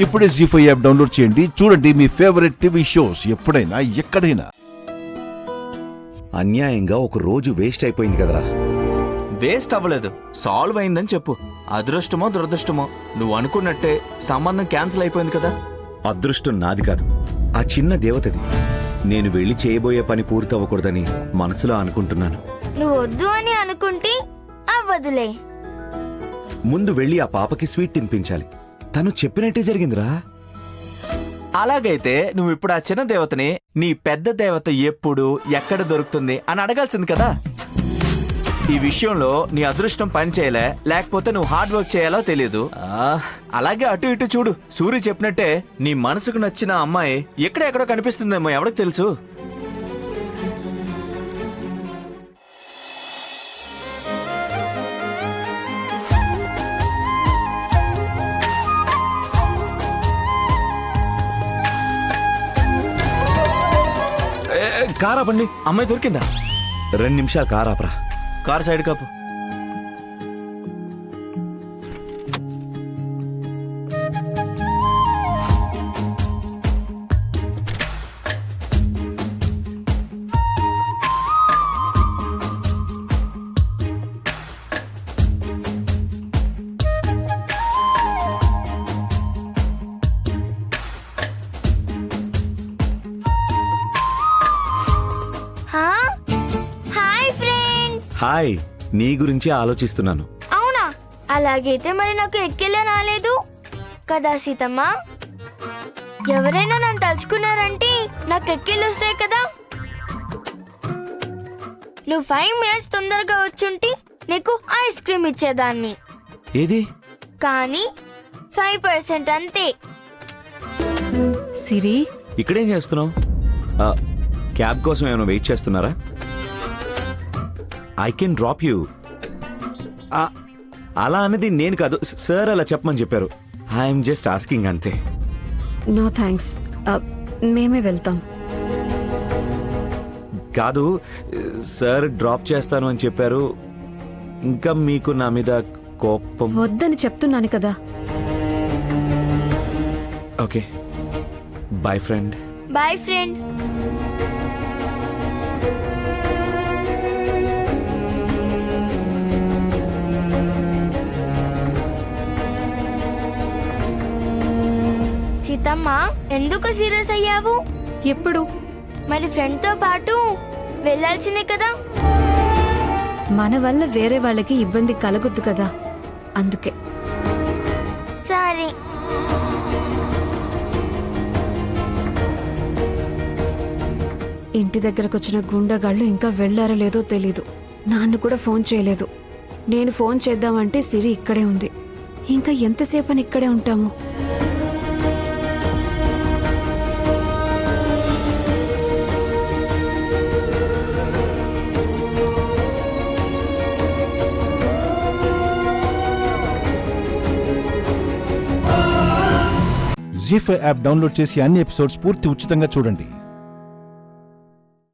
ఇప్పుడే జీ5 app download చేయండి. చూడండి మీ ఫేవరెట్ టీవీ షోస్ ఎప్పుడైనా ఎక్కడైనా. అన్యాయంగా ఒక రోజు వేస్ట్ అయిపోయింది కదరా. వేస్ట్ అవ్వలేదు, సాల్వ్ అయిందని చెప్పు. అదృష్టమో దురదృష్టమో నువ్వు అనుకున్నట్టే సంబంధం క్యాన్సిల్ అయిపోయింది కదా. అదృష్టం నాది కాదు, ఆ చిన్న దేవతది. నేను వెళ్ళి చేయబోయే పని పూర్తవ్వకూడదని మనసులో అనుకుంటున్నాను. నువ్వు వద్దు అని అనుకుంటే అవ్వదులే. ముందు వెళ్ళి ఆ పాపకి స్వీట్ తినిపించాలి. తను చెప్పినట్టే జరిగిందిరా. అలాగైతే నువ్వు ఇప్పుడు ఆ చిన్న దేవతని నీ పెద్ద దేవత ఎప్పుడు ఎక్కడ దొరుకుతుంది అని అడగాల్సింది కదా. ఈ విషయంలో నీ అదృష్టం పని చేయలే, లేకపోతే నువ్వు హార్డ్ వర్క్ చేయాలో తెలియదు. అలాగే అటు ఇటు చూడు, సూర్య చెప్పినట్టే నీ మనసుకు నచ్చిన అమ్మాయి ఎక్కడెక్కడో కనిపిస్తుందేమో, ఎవరికి తెలుసు. కారాపండి. అమ్మాయి దొరికిందా? 2 నిమిషాలు కారాపరా. కార్ సైడ్ కాపు. హాయ్, నీ గురించి ఆలోచిస్తున్నాను. అవునా? అలాగైతే మరి నాకు ఎక్కేలా రాలేదు కదా సీతమ్మ. ఎవరైనా నన్ను తలుచుకున్నారంటే నాకు ఎక్కిళ్ళు వస్తాయి కదా. నువ్వు 5 మినిట్స్ తొందరగా వచ్చుంటే నీకు ఐస్ క్రీమ్ ఇచ్చేదాన్ని. ఏది? కానీ 5% అంతే. సిరి, ఇక్కడేం చేస్తున్నావు? క్యాబ్ కోసం ఏమైనా వెయిట్ చేస్తున్నారా? I can drop you. అలా అనేది నేను కాదు, సార్ అలా చెప్పమని చెప్పారు. ఐఎమ్ జస్ట్ ఆస్కింగ్ అంతే. నో థ్యాంక్స్, మేమే వెళ్తాం. కాదు, సార్ డ్రాప్ చేస్తాను అని చెప్పారు. ఇంకా మీకు నా మీద కోపం? వద్దని చెప్తున్నాను కదా. Okay, boy friend. Boy friend. Seethamma, ఎందుకు సీరియస్ అయ్యావు? ఎప్పుడు? మరి ఫ్రెండ్తో పాటు వెళ్ళాల్సిందే కదా. మన వల్ల వేరే వాళ్ళకి ఇబ్బంది కలగొద్దు కదా, అందుకే. సరే. ఇంటి దగ్గరకు వచ్చిన గుండాగాళ్ళు ఇంకా వెళ్లారో లేదో తెలీదు. నాన్న కూడా ఫోన్ చేయలేదు. నేను ఫోన్ చేద్దామంటే సిరి ఇక్కడే ఉంది. ఇంకా ఎంతసేపని ఇక్కడే ఉంటాము? జీ5 యాప్ డౌన్లోడ్ చేసి అన్ని ఎపిసోడ్స్ పూర్తి ఉచితంగా చూడండి.